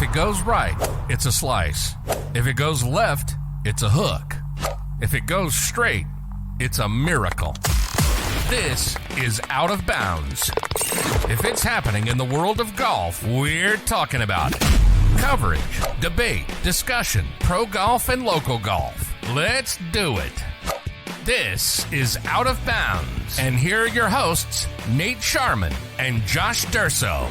it goes right, it's a slice. If it goes left, it's a hook. If it goes straight, it's a miracle. This is Out of Bounds. If it's happening in the world of golf, we're talking about it. Coverage, debate, discussion, pro golf and local golf. Let's do it. This is Out of Bounds. And here are your hosts, Nate Sharman and Josh Durso.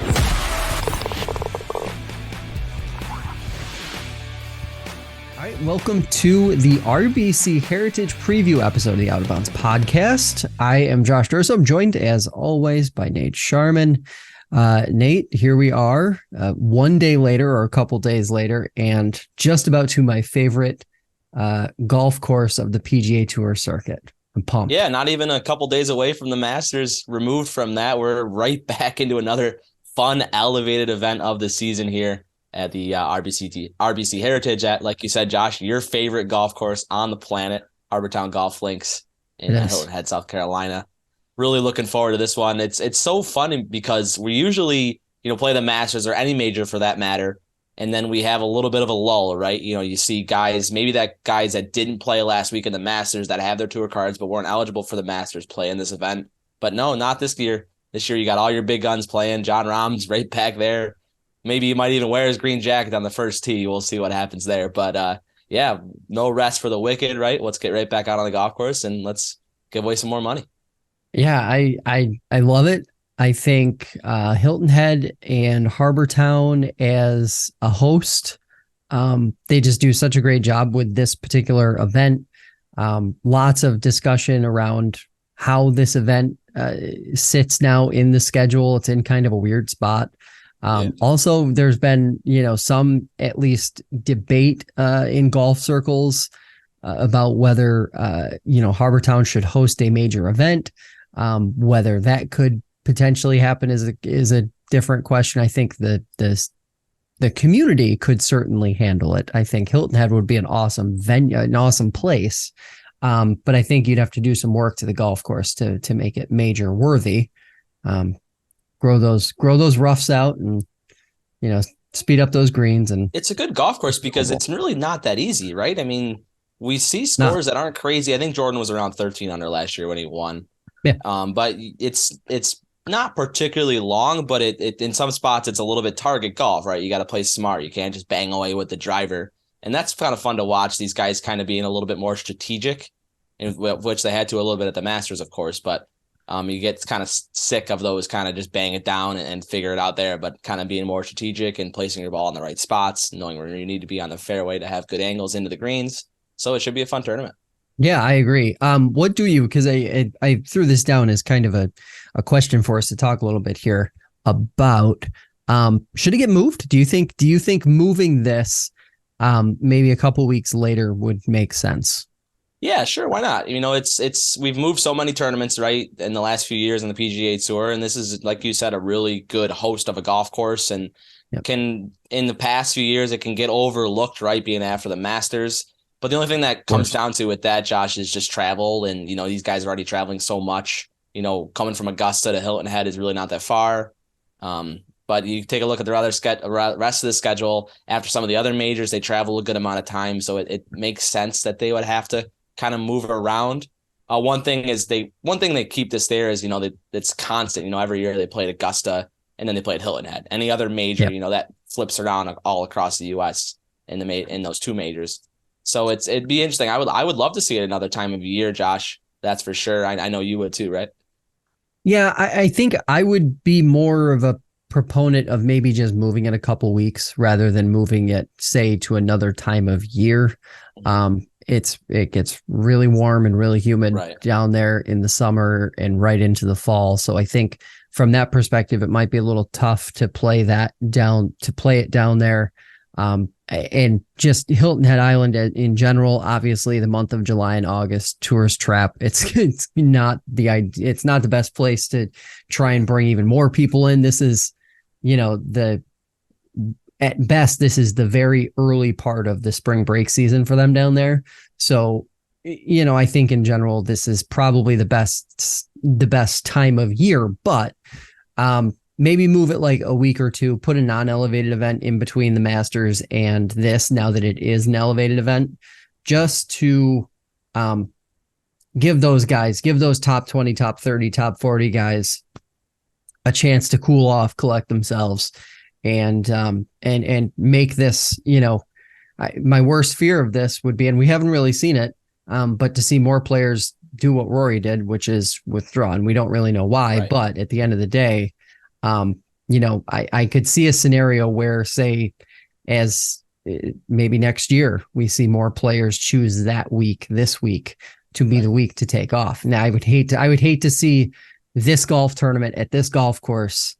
All right, welcome to the RBC Heritage preview episode of the Out of Bounds podcast. I am Josh Durso. I'm joined, as always, by Nate Sharman. Nate, here we are, one day later or a couple days later, and just about to my favorite golf course of the PGA Tour circuit. I'm pumped. Yeah, not even a couple days away from the Masters. Removed from that, we're right back into another fun, elevated event of the season here at the RBC Heritage at, like you said, Josh, your favorite golf course on the planet, Harbortown Golf Links in Hilton Head, South Carolina. Really looking forward to this one. It's so fun because we usually, play the Masters or any major for that matter, and then we have a little bit of a lull, right? You see guys that didn't play last week in the Masters that have their tour cards but weren't eligible for the Masters play in this event. But no, not this year. This year you got all your big guns playing. Jon Rahm's right back there. Maybe he might even wear his green jacket on the first tee. We'll see what happens there. But yeah, no rest for the wicked, right? Let's get right back out on the golf course and let's give away some more money. Yeah, I love it. I think Hilton Head and Harbortown as a host, they just do such a great job with this particular event. Lots of discussion around how this event sits now in the schedule. It's in kind of a weird spot. Also, there's been, some at least debate in golf circles about whether, Harbortown should host a major event. Whether that could potentially happen is a different question. I think the community could certainly handle it. I think Hilton Head would be an awesome venue, an awesome place. But I think you'd have to do some work to the golf course to make it major worthy. Grow those roughs out and, speed up those greens. And it's a good golf course because it's really not that easy, right? I mean, we see scores that aren't crazy. I think Jordan was around 13 under last year when he won. Yeah. But it's not particularly long, but it in some spots it's a little bit target golf, right? You got to play smart. You can't just bang away with the driver. And that's kind of fun to watch, these guys kind of being a little bit more strategic, which they had to a little bit at the Masters, of course, but you get kind of sick of those kind of just bang it down and figure it out there, but kind of being more strategic and placing your ball in the right spots, knowing where you need to be on the fairway to have good angles into the greens. So it should be a fun tournament. Yeah, I agree. What do you, because I threw this down as kind of a question for us to talk a little bit here about, should it get moved? Do you think moving this maybe a couple weeks later would make sense? Yeah, sure. Why not? We've moved so many tournaments, right, in the last few years on the PGA Tour. And this is, like you said, a really good host of a golf course. And in the past few years, it can get overlooked, right, being after the Masters. But the only thing that comes down to with that, Josh, is just travel. And, these guys are already traveling so much. Coming from Augusta to Hilton Head is really not that far. But you take a look at the rest of the schedule. After some of the other majors, they travel a good amount of time. So it makes sense that they would have to kind of move around. One thing they keep this there is, it's constant. Every year they play at Augusta and then they play at Hilton Head. Any other major, that flips around all across the U.S. in those two majors. So it'd be interesting. I would love to see it another time of year, Josh. That's for sure. I know you would too, right? Yeah, I think I would be more of a proponent of maybe just moving it a couple weeks rather than moving it, say, to another time of year. It gets really warm and really humid down there in the summer and right into the fall. So I think from that perspective, it might be a little tough to play it down there. And just Hilton Head Island in general, obviously the month of July and August, tourist trap. It's not the best place to try and bring even more people in. This is, at best, this is the very early part of the spring break season for them down there. So, I think in general, this is probably the best time of year, but maybe move it like a week or two, put a non-elevated event in between the Masters and this, now that it is an elevated event, just to give those top 20, top 30, top 40 guys a chance to cool off, collect themselves, and make this, my worst fear of this would be, and we haven't really seen it, but to see more players do what Rory did, which is withdraw. And we don't really know why, right. But at the end of the day, I could see a scenario where, say, as maybe next year, we see more players choose this week to be the week to take off. Now, I would hate to see this golf tournament at this golf course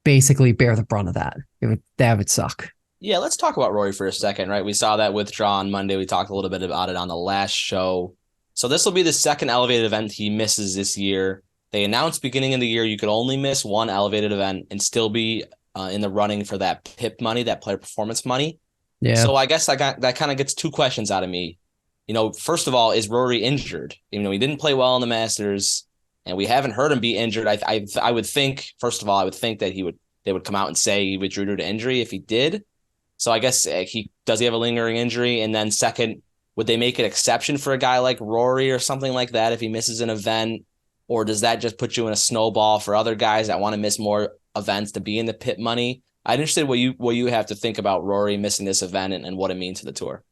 basically bear the brunt of that. That would suck. Yeah, let's talk about Rory for a second, right? We saw that withdraw on Monday. We talked a little bit about it on the last show. So this will be the second elevated event he misses this year. They announced beginning of the year you could only miss one elevated event and still be in the running for that PIP money, that player performance money. Yeah. So I guess that kind of gets two questions out of me. First of all, is Rory injured? He didn't play well in the Masters, and we haven't heard him be injured. I would think, first of all, that they would come out and say he withdrew due to injury if he did. So I guess does he have a lingering injury? And then second, would they make an exception for a guy like Rory or something like that if he misses an event? Or does that just put you in a snowball for other guys that want to miss more events to be in the PIP money? I'm interested what you have to think about Rory missing this event and what it means to the tour.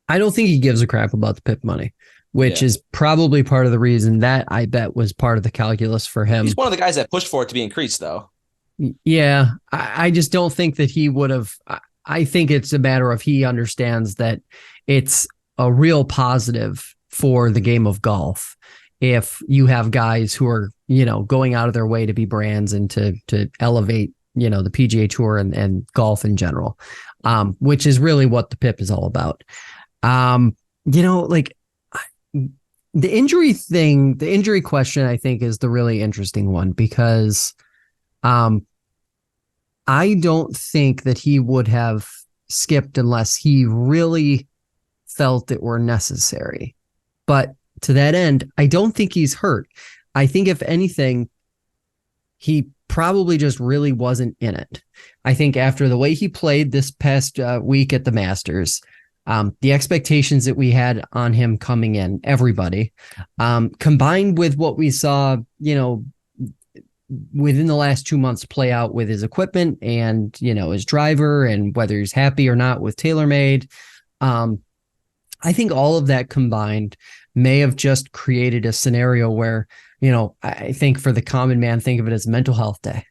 I don't think he gives a crap about the PIP money, which is probably part of the reason that I bet was part of the calculus for him. He's one of the guys that pushed for it to be increased, though. Yeah, I just don't think that he would have. I think it's a matter of he understands that it's a real positive for the game of golf if you have guys who are, going out of their way to be brands and to elevate, the PGA Tour and golf in general, which is really what the PIP is all about. The injury question, I think, is the really interesting one because I don't think that he would have skipped unless he really felt it were necessary. But to that end, I don't think he's hurt. I think if anything, he probably just really wasn't in it. I think after the way he played this past week at the Masters, the expectations that we had on him coming in, everybody, combined with what we saw, within the last 2 months play out with his equipment and, his driver and whether he's happy or not with TaylorMade. I think all of that combined may have just created a scenario where, I think for the common man, think of it as mental health day.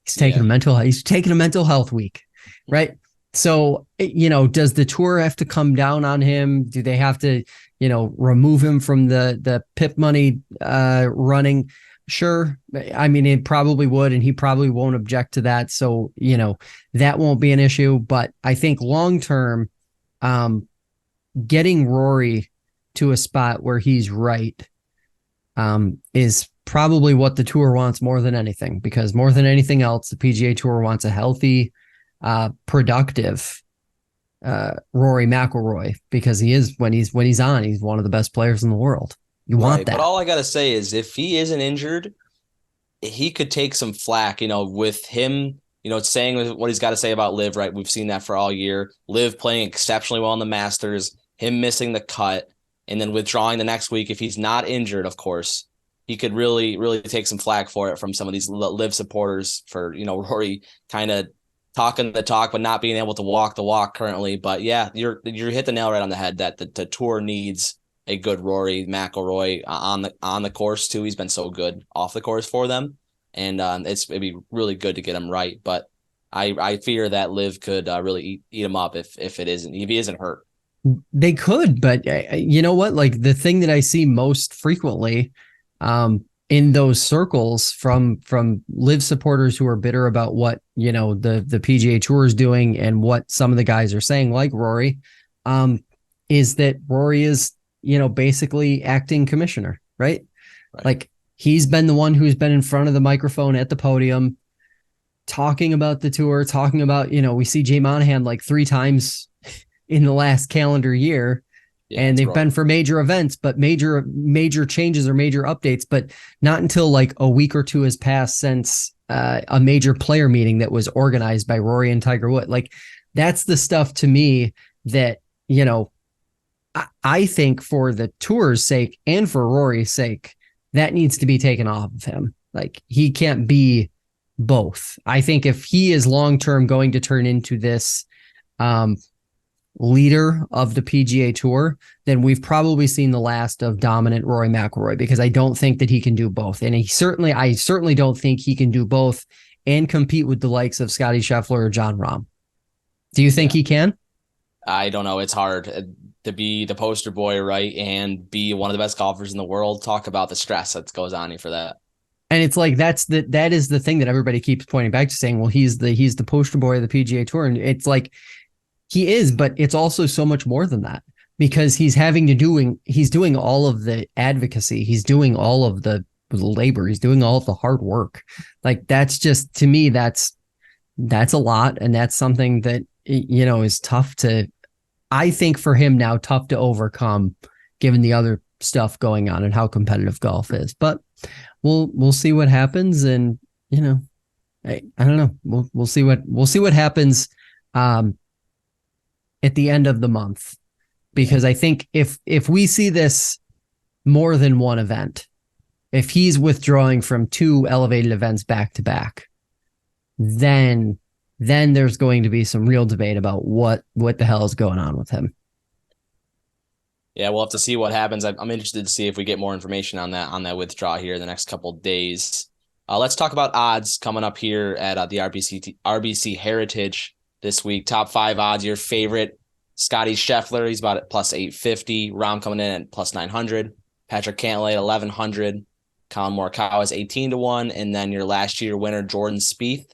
He's taking a mental health week, right? So, does the tour have to come down on him? Do they have to, remove him from the PIP money running? Sure. I mean, it probably would, and he probably won't object to that. So, that won't be an issue. But I think long term, getting Rory to a spot where he's right is probably what the tour wants more than anything, because more than anything else, the PGA Tour wants a healthy, productive Rory McIlroy, because he is when he's on, he's one of the best players in the world. You want that. But all I got to say is if he isn't injured, he could take some flack, with him, saying what he's got to say about Liv, right? We've seen that for all year. Liv playing exceptionally well in the Masters, him missing the cut, and then withdrawing the next week. If he's not injured, of course, he could really, really take some flack for it from some of these Liv supporters for, Rory kind of talking the talk, but not being able to walk the walk currently. But yeah, you hit the nail right on the head that the tour needs a good Rory McIlroy on the course too. He's been so good off the course for them, and it'd be really good to get him right. But I fear that Liv could really eat him up if he isn't hurt. They could, but you know what? Like the thing that I see most frequently in those circles from Liv supporters who are bitter about what the PGA Tour is doing and what some of the guys are saying, like Rory, is that Rory is basically acting commissioner, right? Like he's been the one who's been in front of the microphone at the podium talking about the tour, talking about, we see Jay Monahan like 3 times in the last calendar year Yeah, and they've been for major events, but major changes or major updates, but not until like a week or two has passed since a major player meeting that was organized by Rory and Tiger Woods. Like that's the stuff to me that, you know, I think for the tour's sake and for Rory's sake, that needs to be taken off of him. Like he can't be both. I think if he is long-term going to turn into this leader of the PGA Tour, then we've probably seen the last of dominant Rory McIlroy, because I don't think that he can do both. And I certainly don't think he can do both and compete with the likes of Scottie Scheffler or Jon Rahm. Do you think he can? I don't know. It's hard to be the poster boy, right? And be one of the best golfers in the world. Talk about the stress that goes on you for that. And it's like, that is the thing that everybody keeps pointing back to, saying, well, he's the poster boy of the PGA Tour. And it's like, he is, but it's also so much more than that, because he's doing all of the advocacy. He's doing all of the labor. He's doing all of the hard work. Like that's just, to me, that's a lot. And that's something that, you know, is tough to, I think for him now, tough to overcome given the other stuff going on and how competitive golf is. But we'll see what happens. And, you know, I don't know. We'll see what happens at the end of the month, because I think if we see this more than one event, if he's withdrawing from two elevated events back to back, then there's going to be some real debate about what the hell is going on with him. Yeah, we'll have to see what happens. I'm interested to see if we get more information on that withdrawal here in the next couple of days. Let's talk about odds coming up here at the RBC Heritage this week. Top 5 odds. Your favorite, Scottie Scheffler, he's about at plus 850. Rahm coming in at plus 900. Patrick Cantlay at 1100. Colin Morikawa is 18-1, and then your last year winner Jordan Spieth,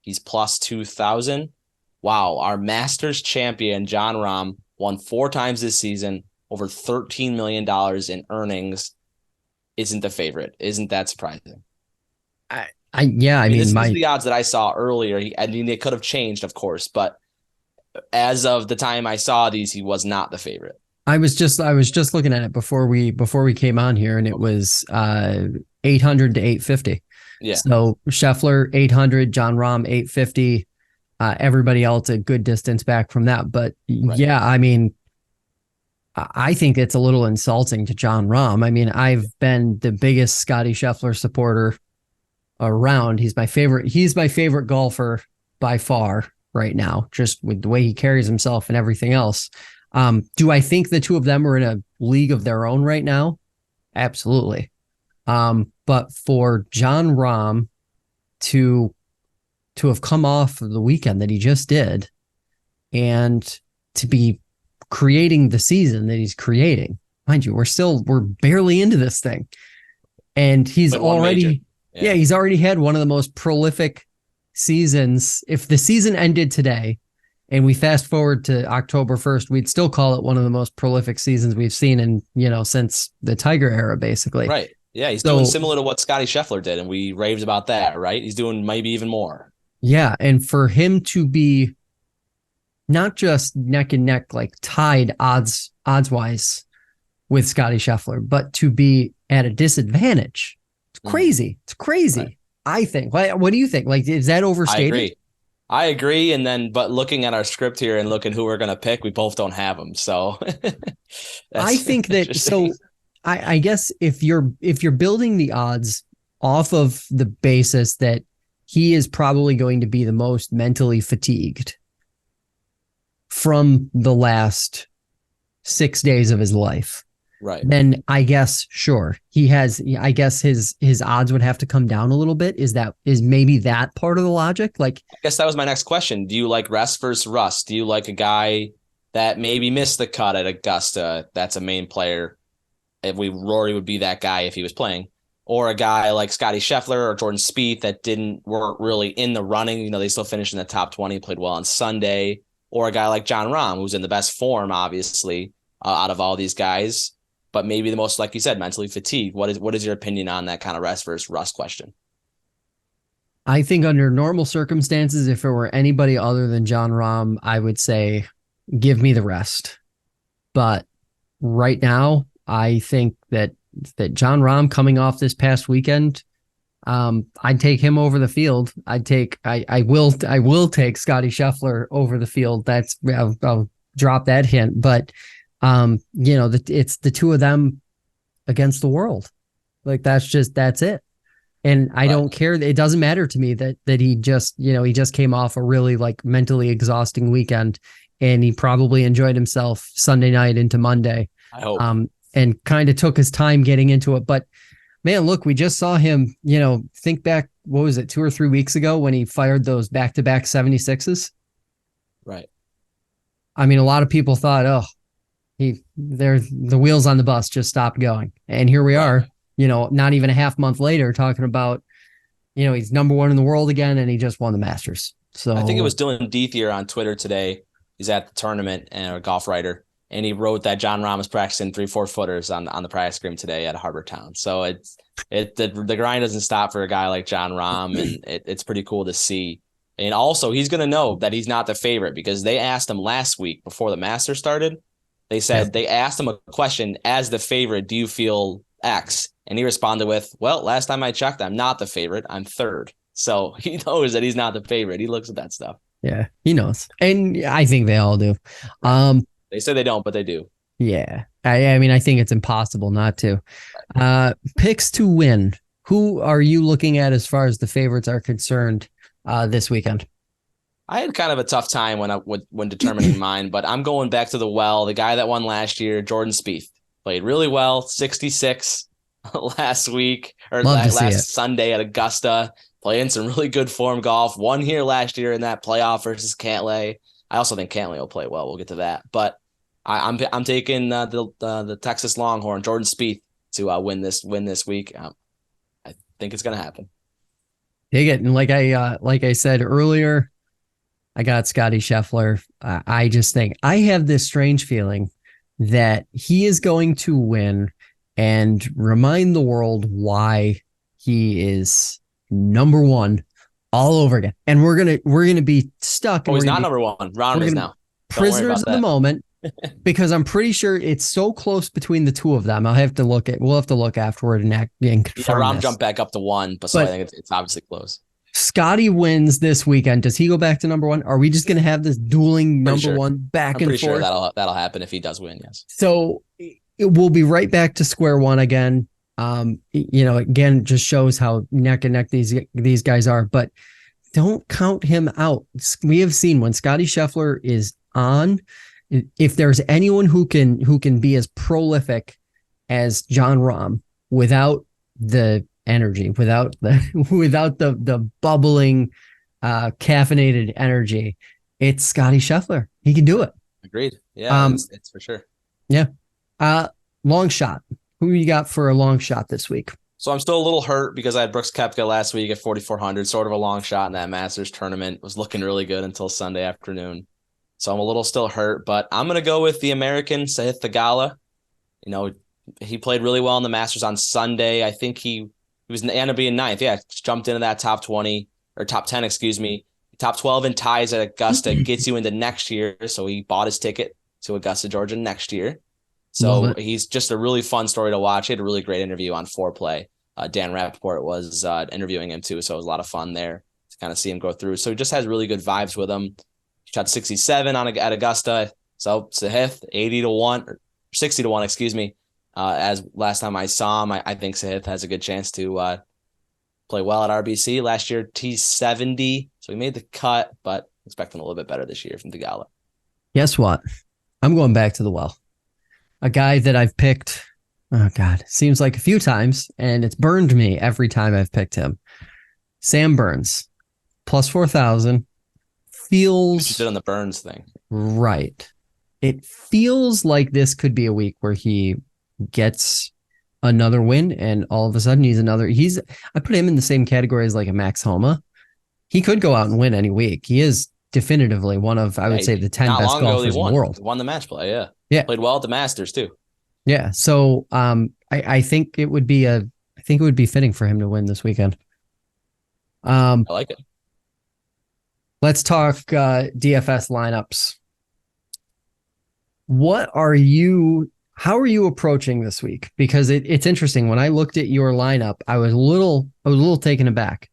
he's plus 2,000. Wow, our Masters champion Jon Rahm won 4 times this season, over $13 million in earnings. Isn't the favorite? Isn't that surprising? I mean, this is the odds that I saw earlier. I mean, they could have changed, of course, but as of the time I saw these, he was not the favorite. I was just looking at it before we came on here, and it was 800 to 850. Yeah. So Scheffler 800, Jon Rahm 850, everybody else a good distance back from that. But right. Yeah, I mean, I think it's a little insulting to Jon Rahm. I mean, I've been the biggest Scottie Scheffler supporter around. He's my favorite golfer by far right now, just with the way he carries himself and everything else. Do I think the two of them are in a league of their own right now? Absolutely. But for Jon Rahm to have come off of the weekend that he just did, and to be creating the season that he's creating, mind you, we're barely into this thing, and he's already he's already had one of the most prolific seasons. If the season ended today and we fast forward to October 1st, we'd still call it one of the most prolific seasons we've seen in, you know, since the Tiger era, basically. Right. Yeah. He's doing similar to what Scottie Scheffler did, and we raved about that, right? He's doing maybe even more. Yeah. And for him to be not just neck and neck, like tied odds wise with Scottie Scheffler, but to be at a disadvantage. It's crazy. It's crazy. Right. I think. What do you think? Like, is that overstated? I agree. And then, but looking at our script here and looking who we're going to pick, we both don't have them. So I think that, so I guess if you're building the odds off of the basis that he is probably going to be the most mentally fatigued from the last 6 days of his life, right, then I guess, sure, I guess his odds would have to come down a little bit. Is maybe that part of the logic? Like, I guess that was my next question. Do you like rest versus rust? Do you like a guy that maybe missed the cut at Augusta? That's a main player. Rory would be that guy if he was playing, or a guy like Scottie Scheffler or Jordan Spieth that weren't really in the running. You know, they still finished in the top 20, played well on Sunday, or a guy like Jon Rahm, who's in the best form, obviously, out of all these guys, but maybe the most, like you said, mentally fatigued. What is your opinion on that kind of rest versus rust question? I think under normal circumstances, if it were anybody other than Jon Rahm, I would say, give me the rest. But right now, I think that Jon Rahm coming off this past weekend, I'd take him over the field. I will take Scottie Scheffler over the field. I'll drop that hint, but it's the two of them against the world. Like that's it. And I don't care. It doesn't matter to me that he just came off a really like mentally exhausting weekend, and he probably enjoyed himself Sunday night into Monday. I hope. And kind of took his time getting into it. But man, look, we just saw him, think back, what was it, 2 or 3 weeks ago when he fired those back-to-back 76s? Right. I mean, a lot of people thought, the wheels on the bus just stopped going. And here we are, not even a half month later talking about, he's number one in the world again, and he just won the Masters. So I think it was Dylan Dethier on Twitter today. He's at the tournament and a golf writer. And he wrote that Jon Rahm was practicing 3-4 footers on the practice green today at Harbour Town. So the grind doesn't stop for a guy like Jon Rahm, and it's pretty cool to see. And also, he's going to know that he's not the favorite, because they asked him last week before the Masters started. They said They asked him a question, as the favorite, do you feel X? And he responded with, well, last time I checked, I'm not the favorite. I'm third. So he knows that he's not the favorite. He looks at that stuff. Yeah, he knows. And I think they all do. They say they don't, but they do. Yeah. I mean, I think it's impossible not to. Picks to win. Who are you looking at as far as the favorites are concerned this weekend? I had kind of a tough time when determining mine, but I'm going back to the well. The guy that won last year, Jordan Spieth, played really well, 66 last week, or last Sunday at Augusta, playing some really good form golf. Won here last year in that playoff versus Cantlay. I also think Cantlay will play well. We'll get to that, but I'm taking the Texas Longhorn, Jordan Spieth, to win this week. I think it's gonna happen. Dig it. And like I said earlier, I got Scottie Scheffler. I just think I have this strange feeling that he is going to win and remind the world why he is number one all over again. And we're gonna be stuck. Oh, he's not number one. Rahm is now. Prisoners of the moment, because I'm pretty sure it's so close between the two of them. We'll have to look afterward and confirm. Rahm jumped back up to one, but I think it's obviously close. Scottie wins this weekend. Does he go back to number one? Are we just going to have this dueling number one back and forth? I'm pretty sure that'll happen if he does win. Yes. So it will be right back to square one again. Again, just shows how neck and neck these guys are. But don't count him out. We have seen when Scottie Scheffler is on, if there's anyone who can be as prolific as Jon Rahm without the energy, without the bubbling, caffeinated energy, it's Scottie Scheffler. He can do it. Agreed. Yeah, it's for sure. Yeah. Long shot. Who you got for a long shot this week? So I'm still a little hurt because I had Brooks Koepka last week at 4,400, sort of a long shot in that Masters tournament. Was looking really good until Sunday afternoon. So I'm a little still hurt, but I'm going to go with the American, Sahith Theegala. He played really well in the Masters on Sunday. I think he was ended up being ninth. Yeah, jumped into that top 20 or top 10, excuse me. Top 12 in ties at Augusta gets you into next year. So he bought his ticket to Augusta, Georgia next year. So he's just a really fun story to watch. He had a really great interview on Foreplay. Dan Rappaport was interviewing him too. So it was a lot of fun there to kind of see him go through. So he just has really good vibes with him. He shot 67 at Augusta. So Sahith 80-1 or 60-1, excuse me. As last time I saw him, I think Sahith has a good chance to play well at RBC. Last year, T70. So he made the cut, but expecting a little bit better this year from Theegala. Guess what? I'm going back to the well. A guy that I've picked, seems like a few times, and it's burned me every time I've picked him. Sam Burns, plus 4,000. Feels... You did on the Burns thing. Right. It feels like this could be a week where he gets another win, and all of a sudden I put him in the same category as like a Max Homa. He could go out and win any week. He is definitively one of, I would say, the 10 best golfers in the world. Won the match play, yeah. Yeah. Played well at the Masters too. Yeah. So I think it would be fitting for him to win this weekend. I like it. Let's talk DFS lineups. What are you How are you approaching this week? Because it's interesting. When I looked at your lineup, I was a little taken aback.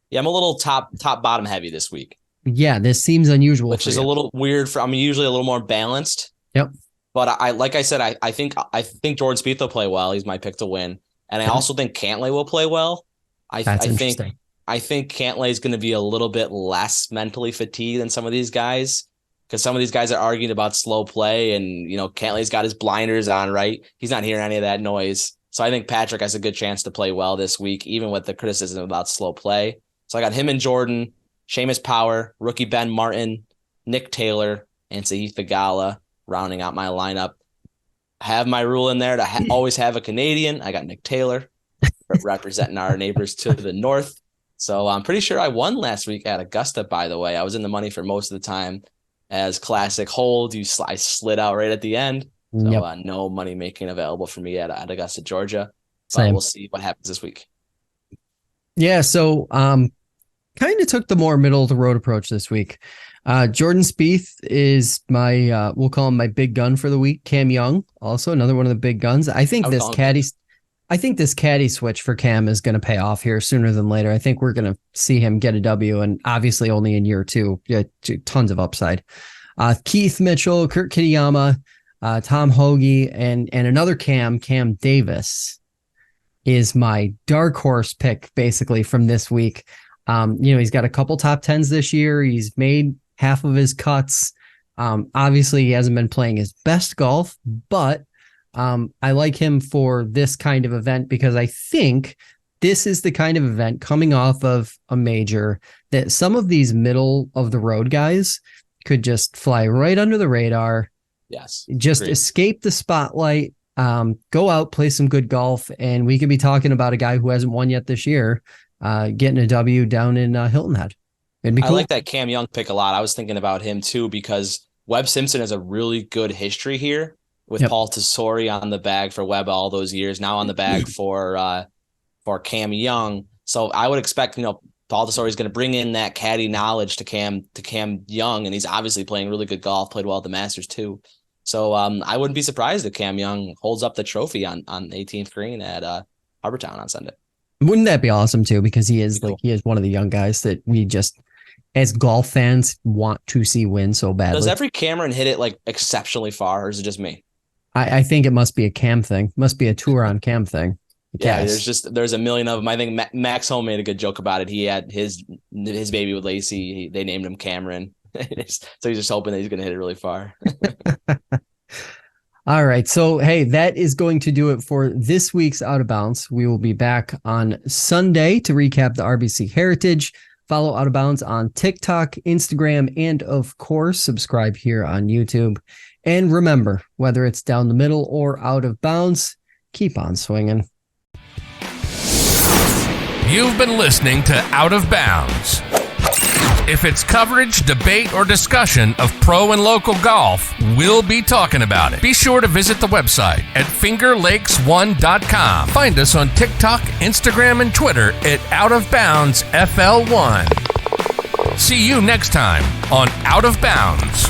Yeah, I'm a little top bottom heavy this week. Yeah, this seems unusual, which is a little weird. I'm usually a little more balanced. Yep. But like I said, I think Jordan Spieth will play well. He's my pick to win, and I also think Cantlay will play well. I think Cantlay is going to be a little bit less mentally fatigued than some of these guys, because some of these guys are arguing about slow play, and Cantlay's got his blinders on, right? He's not hearing any of that noise. So I think Patrick has a good chance to play well this week, even with the criticism about slow play. So I got him and Jordan, Seamus Power, rookie Ben Martin, Nick Taylor, and Sahith Theegala rounding out my lineup. Have my rule in there to always have a Canadian. I got Nick Taylor representing our neighbors to the north. So I'm pretty sure I won last week at Augusta, by the way. I was in the money for most of the time. As classic hold, I slid out right at the end. So no money making available for me at Augusta, Georgia. But we'll see what happens this week. Yeah, so kind of took the more middle of the road approach this week. Jordan Spieth is my we'll call him my big gun for the week. Cam Young, also another one of the big guns. I think this caddy switch for Cam is going to pay off here sooner than later. I think we're going to see him get a W, and obviously only in year 2. Yeah, tons of upside. Keith Mitchell, Kurt Kitayama, Tom Hoagie, and another Cam Davis is my dark horse pick basically from this week. He's got a couple top 10s this year. He's made half of his cuts. Obviously he hasn't been playing his best golf, but I like him for this kind of event because I think this is the kind of event coming off of a major that some of these middle of the road guys could just fly right under the radar. Yes. Just escape the spotlight, go out, play some good golf. And we could be talking about a guy who hasn't won yet this year, getting a W down in Hilton Head. It'd be cool. I like that Cam Young pick a lot. I was thinking about him too, because Webb Simpson has a really good history here with Paul Tesori on the bag for Webb all those years, now on the bag for Cam Young. So I would expect, Paul Tesori is going to bring in that caddy knowledge to Cam Young, and he's obviously playing really good golf, played well at the Masters too. So I wouldn't be surprised if Cam Young holds up the trophy on 18th green at Harbortown on Sunday. Wouldn't that be awesome too? Because he is one of the young guys that we just, as golf fans, want to see win so badly. Does every Cameron hit it like exceptionally far, or is it just me? I think it must be a Cam thing. Must be a tour on Cam thing. Yeah, there's a million of them. I think Max Home made a good joke about it. He had his baby with Lacey. They named him Cameron. So he's just hoping that he's going to hit it really far. All right. So, hey, that is going to do it for this week's Out of Bounds. We will be back on Sunday to recap the RBC Heritage. Follow Out of Bounds on TikTok, Instagram, and of course, subscribe here on YouTube. And remember, whether it's down the middle or out of bounds, keep on swinging. You've been listening to Out of Bounds. If it's coverage, debate, or discussion of pro and local golf, we'll be talking about it. Be sure to visit the website at fingerlakes1.com. Find us on TikTok, Instagram, and Twitter at OutOfBoundsFL1. See you next time on Out of Bounds.